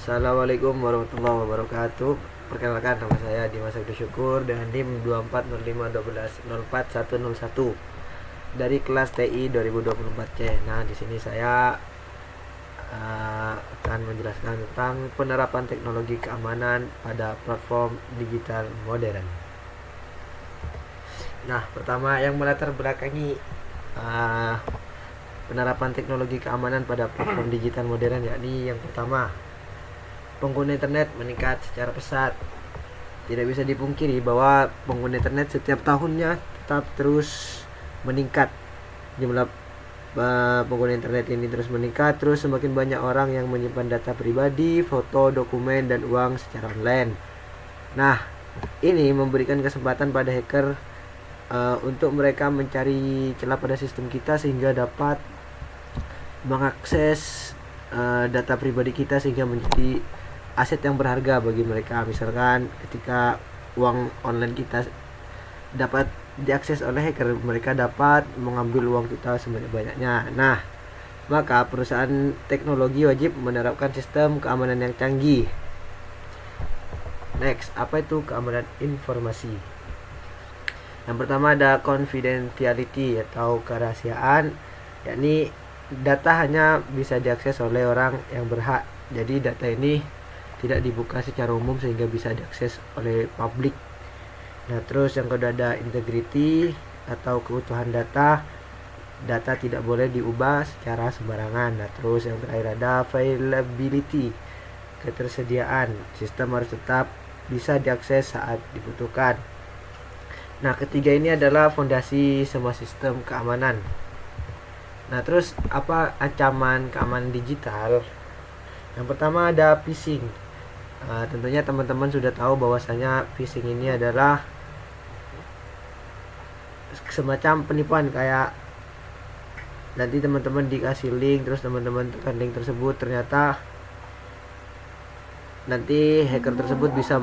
Assalamualaikum warahmatullahi wabarakatuh. Perkenalkan, nama saya Dimas Abdul Syukur dengan NIM 240512041101 dari kelas TI 2024C. Nah, di sini saya akan menjelaskan tentang penerapan teknologi keamanan pada platform digital modern. Nah, pertama yang melatar belakangi penerapan teknologi keamanan pada platform digital modern, yakni yang pertama, pengguna internet meningkat secara pesat. Tidak bisa dipungkiri bahwa pengguna internet setiap tahunnya tetap terus meningkat. Jumlah pengguna internet ini terus meningkat, terus semakin banyak orang yang menyimpan data pribadi, foto, dokumen, dan uang secara online. Nah, ini memberikan kesempatan pada hacker untuk mereka mencari celah pada sistem kita sehingga dapat mengakses data pribadi kita sehingga menjadi aset yang berharga bagi mereka. Misalkan ketika uang online kita dapat diakses oleh hacker, mereka dapat mengambil uang kita sebanyak-banyaknya. Nah, maka perusahaan teknologi wajib menerapkan sistem keamanan yang canggih. Next, apa itu keamanan informasi? Yang pertama ada confidentiality atau kerahasiaan, yakni data hanya bisa diakses oleh orang yang berhak. Jadi data ini tidak dibuka secara umum sehingga bisa diakses oleh publik. Nah, terus yang kedua ada integrity atau keutuhan data. Data tidak boleh diubah secara sembarangan. Nah, terus yang terakhir ada availability, ketersediaan. Sistem harus tetap bisa diakses saat dibutuhkan. Nah, ketiga ini adalah fondasi semua sistem keamanan. Nah, terus apa ancaman keamanan digital? Yang pertama ada phishing. Tentunya teman-teman sudah tahu bahwasanya phishing ini adalah semacam penipuan, kayak nanti teman-teman dikasih link, terus teman-teman tekan link tersebut, ternyata nanti hacker tersebut bisa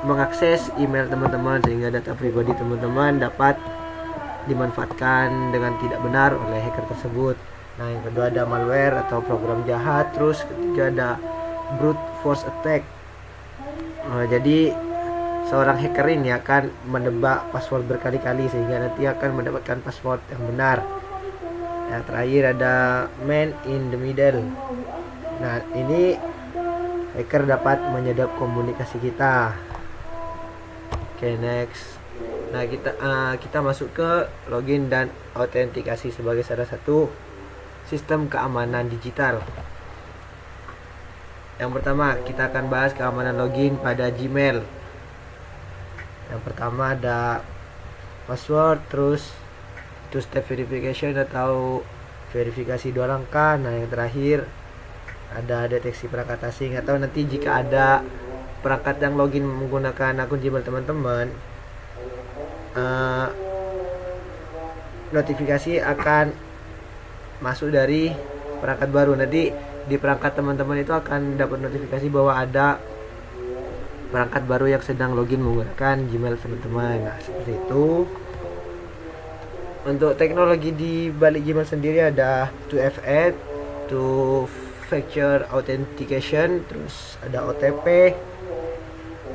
mengakses email teman-teman sehingga data pribadi teman-teman dapat dimanfaatkan dengan tidak benar oleh hacker tersebut. Nah, yang kedua ada malware atau program jahat. Terus ketiga ada brute force attack. Jadi seorang hacker ini akan menebak password berkali-kali sehingga nanti akan mendapatkan password yang benar. Yang terakhir ada man in the middle. Nah, ini hacker dapat menyadap komunikasi kita. Oke, next. Nah, kita masuk ke login dan autentikasi sebagai salah satu sistem keamanan digital. Yang pertama, kita akan bahas keamanan login pada Gmail. Yang pertama ada password, terus two-step verification atau verifikasi 2 langkah. Nah, yang terakhir ada deteksi perangkat asing, atau nanti jika ada perangkat yang login menggunakan akun Gmail teman-teman, notifikasi akan masuk dari perangkat baru. Nanti di perangkat teman-teman itu akan dapat notifikasi bahwa ada perangkat baru yang sedang login menggunakan Gmail teman-teman. Nah, seperti itu. Untuk teknologi di balik Gmail sendiri ada 2FA, two factor authentication, terus ada OTP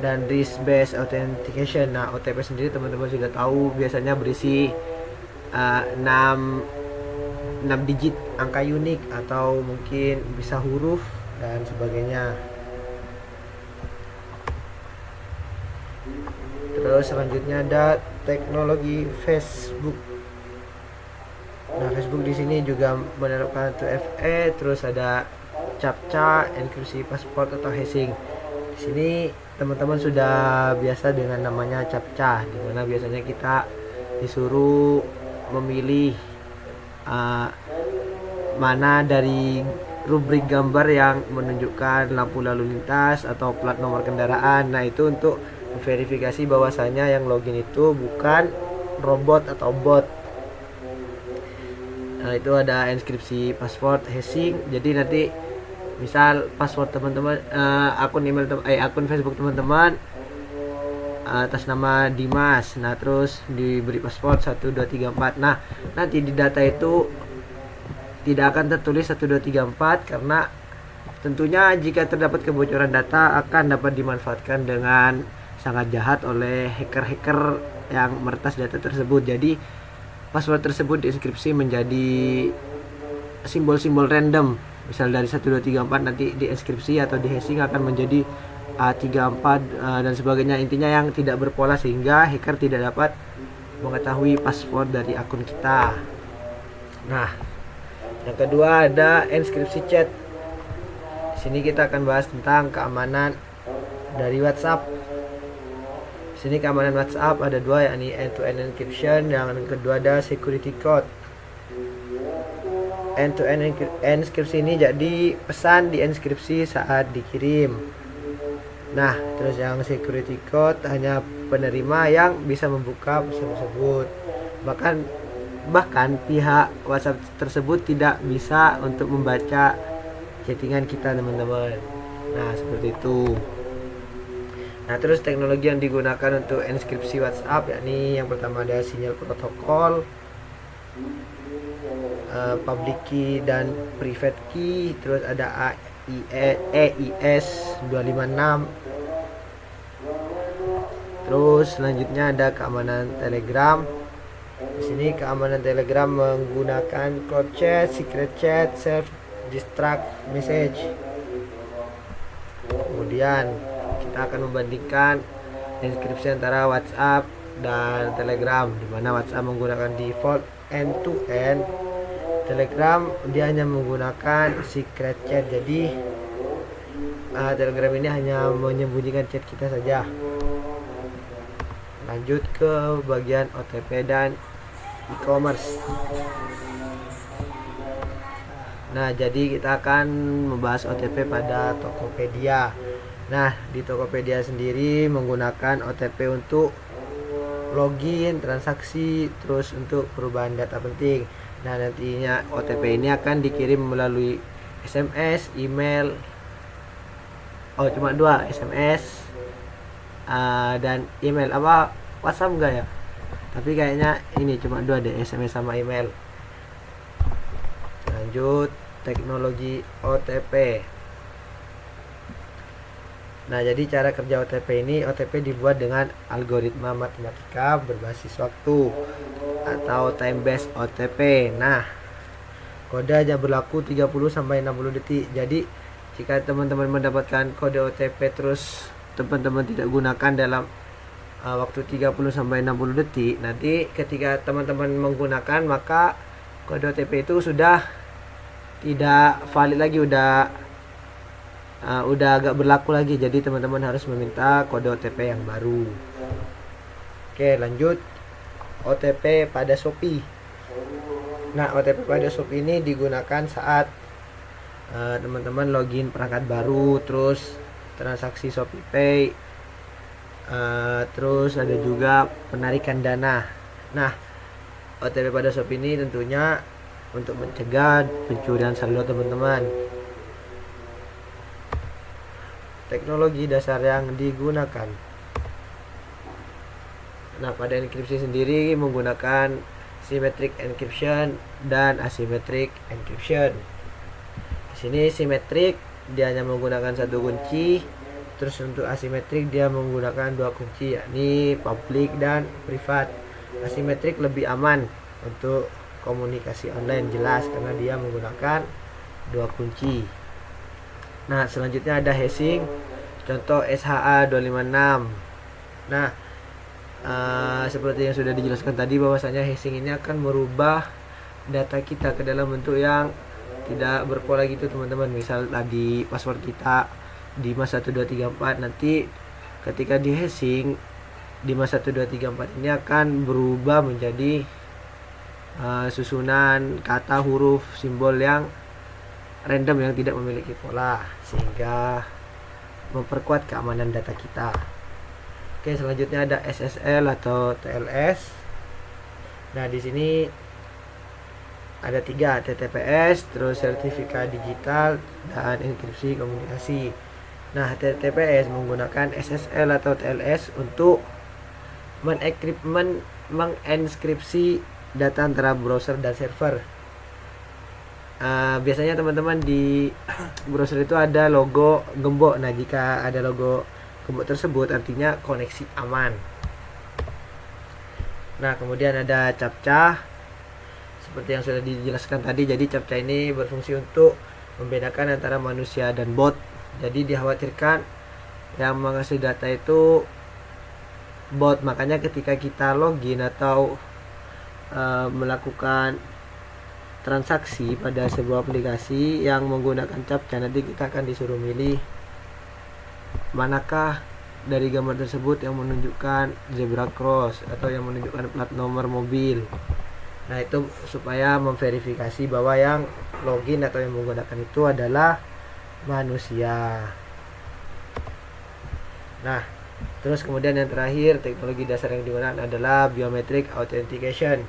dan risk based authentication. Nah, OTP sendiri teman-teman sudah tahu, biasanya berisi 6 digit angka unik atau mungkin bisa huruf dan sebagainya. Terus selanjutnya ada teknologi Facebook. Nah, Facebook di sini juga menerapkan 2FA, terus ada CAPTCHA, enkripsi paspor atau hashing. Di sini teman-teman sudah biasa dengan namanya CAPTCHA, di mana biasanya kita disuruh memilih mana dari rubrik gambar yang menunjukkan lampu lalu lintas atau plat nomor kendaraan. Nah, itu untuk verifikasi bahwasanya yang login itu bukan robot atau bot. Nah, itu ada enkripsi password, hashing. Jadi nanti misal password teman-teman, akun Facebook teman-teman atas nama Dimas. Nah, terus diberi password 1234. Nah, nanti di data itu tidak akan tertulis 1234 karena Tentunya jika terdapat kebocoran data akan dapat dimanfaatkan dengan sangat jahat oleh hacker-hacker yang meretas data tersebut. Jadi password tersebut dienkripsi menjadi simbol-simbol random. Misal dari 1 2 3 4 nanti dienkripsi atau dihashing akan menjadi A34 dan sebagainya. Intinya yang tidak berpola sehingga hacker tidak dapat mengetahui password dari akun kita. Nah, yang kedua ada enkripsi chat. Di sini kita akan bahas tentang keamanan dari WhatsApp. Di sini keamanan WhatsApp ada dua, yakni end-to-end encryption, yang kedua ada security code. End-to-end enkripsi ini jadi pesan dienkripsi saat dikirim. Nah, terus yang security code hanya penerima yang bisa membuka pesan tersebut. Bahkan pihak WhatsApp tersebut tidak bisa untuk membaca chattingan kita, teman-teman. Nah, seperti itu. Nah, terus teknologi yang digunakan untuk enkripsi WhatsApp, yakni yang pertama ada sinyal protokol, public key dan private key, terus ada EIS 256. Terus selanjutnya ada keamanan Telegram. Di sini keamanan Telegram menggunakan cloud chat, secret chat, self destruct message. Kemudian kita akan membandingkan enkripsi antara WhatsApp dan Telegram, di mana WhatsApp menggunakan default end-to-end. Telegram dia hanya menggunakan secret chat. Jadi Telegram ini hanya menyembunyikan chat kita saja. Lanjut ke bagian OTP dan e-commerce. Nah, jadi kita akan membahas OTP pada Tokopedia. Nah, di Tokopedia sendiri menggunakan OTP untuk login, transaksi, terus untuk perubahan data penting. Nah, nantinya OTP ini akan dikirim melalui SMS, email. Oh, cuma dua, SMS dan email. Apa WhatsApp enggak ya? Tapi kayaknya ini cuma dua deh, SMS sama email. Lanjut, teknologi OTP. Nah, jadi cara kerja OTP ini, OTP dibuat dengan algoritma matematika berbasis waktu atau time based OTP. Nah, kode hanya berlaku 30 sampai 60 detik. Jadi, jika teman-teman mendapatkan kode OTP terus teman-teman tidak gunakan dalam waktu 30 sampai 60 detik, nanti ketika teman-teman menggunakan maka kode OTP itu sudah tidak valid lagi, udah agak berlaku lagi. Jadi teman-teman harus meminta kode OTP yang baru. Oke, lanjut OTP pada Shopee. Nah, OTP pada Shopee ini digunakan saat teman-teman login perangkat baru, terus transaksi Shopee Pay, terus ada juga penarikan dana. Nah, OTP pada Shopee ini tentunya untuk mencegah pencurian saldo teman-teman. Teknologi dasar yang digunakan. Nah, pada enkripsi sendiri menggunakan symmetric encryption dan asymmetric encryption. Di sini symmetric dia hanya menggunakan satu kunci, terus untuk asymmetric dia menggunakan dua kunci, yakni public dan private. Asymmetric lebih aman untuk komunikasi online, jelas karena dia menggunakan dua kunci. Nah, selanjutnya ada hashing, contoh SHA-256. Nah, seperti yang sudah dijelaskan tadi, bahwasanya hashing ini akan merubah data kita ke dalam bentuk yang tidak berpola gitu, teman-teman. Misal tadi password kita Dimas 1234, nanti ketika di hashing Dimas 1234 ini akan berubah menjadi susunan kata, huruf, simbol yang random yang tidak memiliki pola, sehingga memperkuat keamanan data kita. Oke, selanjutnya ada SSL atau TLS. Nah, di sini ada 3, TTPS, terus sertifikat digital, dan enkripsi komunikasi. Nah, TTPS menggunakan SSL atau TLS untuk mengenkripsi data antara browser dan server. biasanya teman-teman di browser itu ada logo gembok. Nah, jika ada logo gembok tersebut artinya koneksi aman. Nah, kemudian ada captcha seperti yang sudah dijelaskan tadi. Jadi captcha ini berfungsi untuk membedakan antara manusia dan bot. Jadi dikhawatirkan yang mengisi data itu bot, makanya ketika kita login atau melakukan transaksi pada sebuah aplikasi yang menggunakan captcha, nanti kita akan disuruh milih manakah dari gambar tersebut yang menunjukkan zebra cross atau yang menunjukkan plat nomor mobil. Nah, itu supaya memverifikasi bahwa yang login atau yang menggunakan itu adalah manusia. Nah, terus kemudian yang terakhir, teknologi dasar yang digunakan adalah biometric authentication.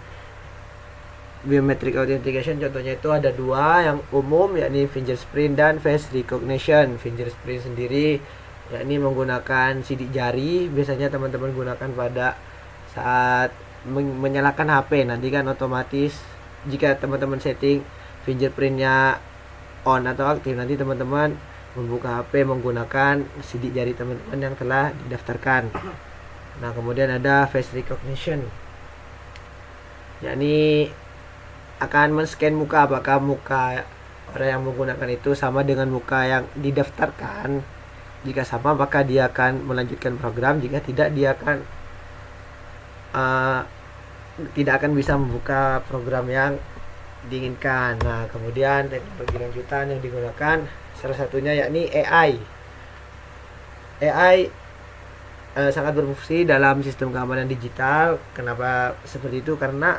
Biometric authentication contohnya itu ada dua yang umum, yakni fingerprint dan face recognition. Fingerprint sendiri yakni menggunakan sidik jari, biasanya teman-teman gunakan pada saat menyalakan HP. Nanti kan otomatis jika teman-teman setting fingerprintnya on atau aktif, nanti teman-teman membuka HP menggunakan sidik jari teman-teman yang telah didaftarkan. Nah, kemudian ada face recognition, yakni akan men-scan muka, apakah muka orang yang menggunakan itu sama dengan muka yang didaftarkan. Jika sama, maka dia akan melanjutkan program. Jika tidak, dia akan tidak akan bisa membuka program yang diinginkan. Nah, kemudian teknologi lanjutan yang digunakan salah satunya yakni AI. AI sangat berfungsi dalam sistem keamanan digital. Kenapa seperti itu? Karena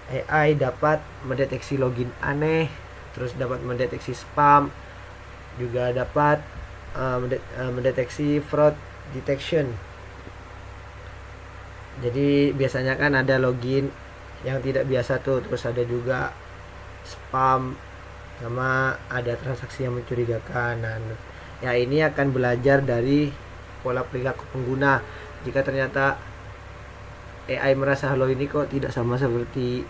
AI dapat mendeteksi login aneh, terus dapat mendeteksi spam, juga dapat mendeteksi fraud detection. Jadi biasanya kan ada login yang tidak biasa tuh, terus ada juga spam, sama ada transaksi yang mencurigakan. Nah, ya ini akan belajar dari pola perilaku pengguna. Jika ternyata AI merasa halo ini kok tidak sama seperti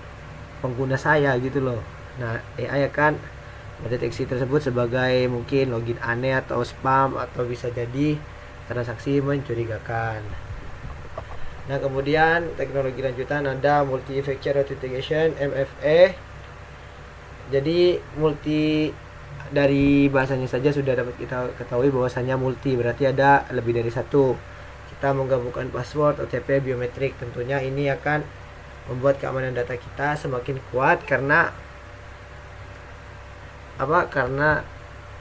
pengguna saya gitu loh. Nah, AI akan mendeteksi tersebut sebagai mungkin login aneh atau spam, atau bisa jadi transaksi mencurigakan. Nah, kemudian teknologi lanjutan ada multi factor authentication (MFA). Jadi multi dari bahasanya saja sudah dapat kita ketahui bahwasanya multi berarti ada lebih dari satu. Kita menggabungkan password, OTP, biometrik. Tentunya ini akan membuat keamanan data kita semakin kuat karena karena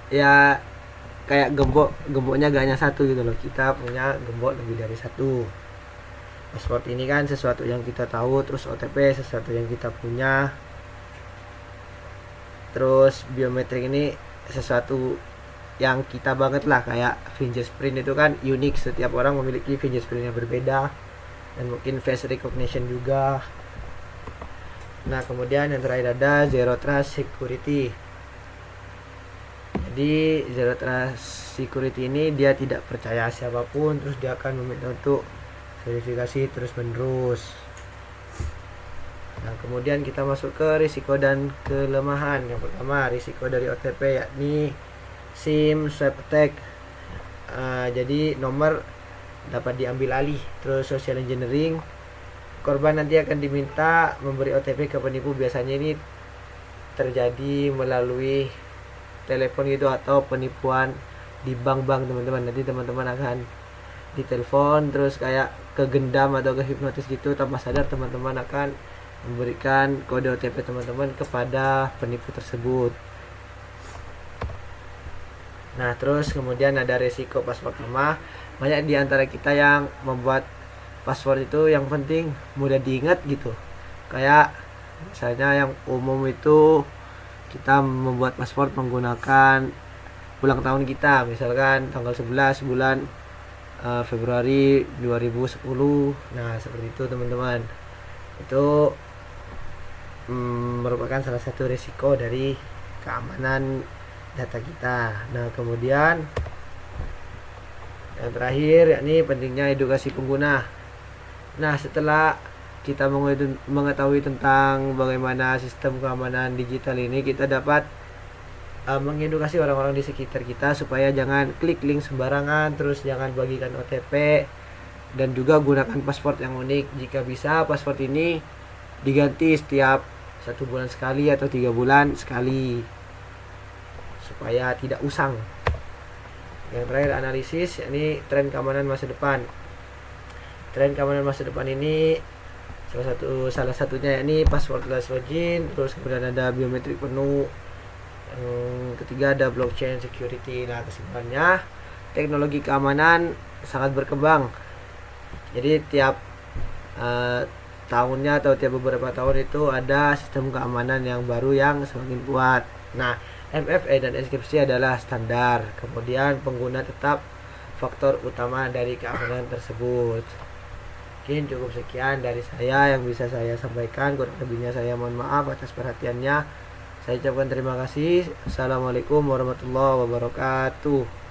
ya kayak gemboknya gak hanya satu gitu loh, kita punya gembok lebih dari satu. Password ini kan sesuatu yang kita tahu, terus OTP sesuatu yang kita punya, terus biometrik ini sesuatu yang kita banget lah, kayak fingerprint itu kan unik, setiap orang memiliki fingerprint yang berbeda, dan mungkin face recognition juga. Nah, kemudian yang terakhir ada zero trust security. Jadi zero trust security ini dia tidak percaya siapapun, terus dia akan meminta untuk verifikasi terus menerus. Nah, kemudian kita masuk ke risiko dan kelemahan. Yang pertama, risiko dari OTP yakni SIM swipe attack. Jadi nomor dapat diambil alih. Terus social engineering, korban nanti akan diminta memberi OTP ke penipu. Biasanya ini terjadi melalui telepon gitu, atau penipuan di bank-bank teman-teman. Nanti teman-teman akan ditelepon terus kayak kegendam atau kehipnotis gitu, tanpa sadar teman-teman akan memberikan kode OTP teman-teman kepada penipu tersebut. Nah, terus kemudian ada resiko password lemah. Banyak di antara kita yang membuat password itu yang penting mudah diingat gitu. Kayak misalnya yang umum itu kita membuat password menggunakan ulang tahun kita, misalkan tanggal 11 bulan Februari 2010. Nah, seperti itu teman-teman. Itu merupakan salah satu risiko dari keamanan data kita. Nah, kemudian yang terakhir yakni pentingnya edukasi pengguna. Nah, setelah kita mengetahui tentang bagaimana sistem keamanan digital ini, kita dapat mengedukasi orang-orang di sekitar kita supaya jangan klik link sembarangan, terus jangan bagikan OTP, dan juga gunakan password yang unik. Jika bisa, password ini diganti setiap 1 bulan sekali atau 3 bulan sekali supaya tidak usang. Yang terakhir, analisis, ini tren keamanan masa depan. Tren keamanan masa depan ini salah satunya ini passwordless login, terus kemudian ada biometrik penuh, yang ketiga ada blockchain security. Nah, kesimpulannya, teknologi keamanan sangat berkembang. Jadi tiap tahunnya atau tiap beberapa tahun itu ada sistem keamanan yang baru yang semakin kuat. Nah, MFA dan enkripsi adalah standar. Kemudian pengguna tetap faktor utama dari keamanan tersebut. Mungkin cukup sekian dari saya yang bisa saya sampaikan. Kurang lebihnya saya mohon maaf atas perhatiannya. Saya ucapkan terima kasih. Assalamualaikum warahmatullahi wabarakatuh.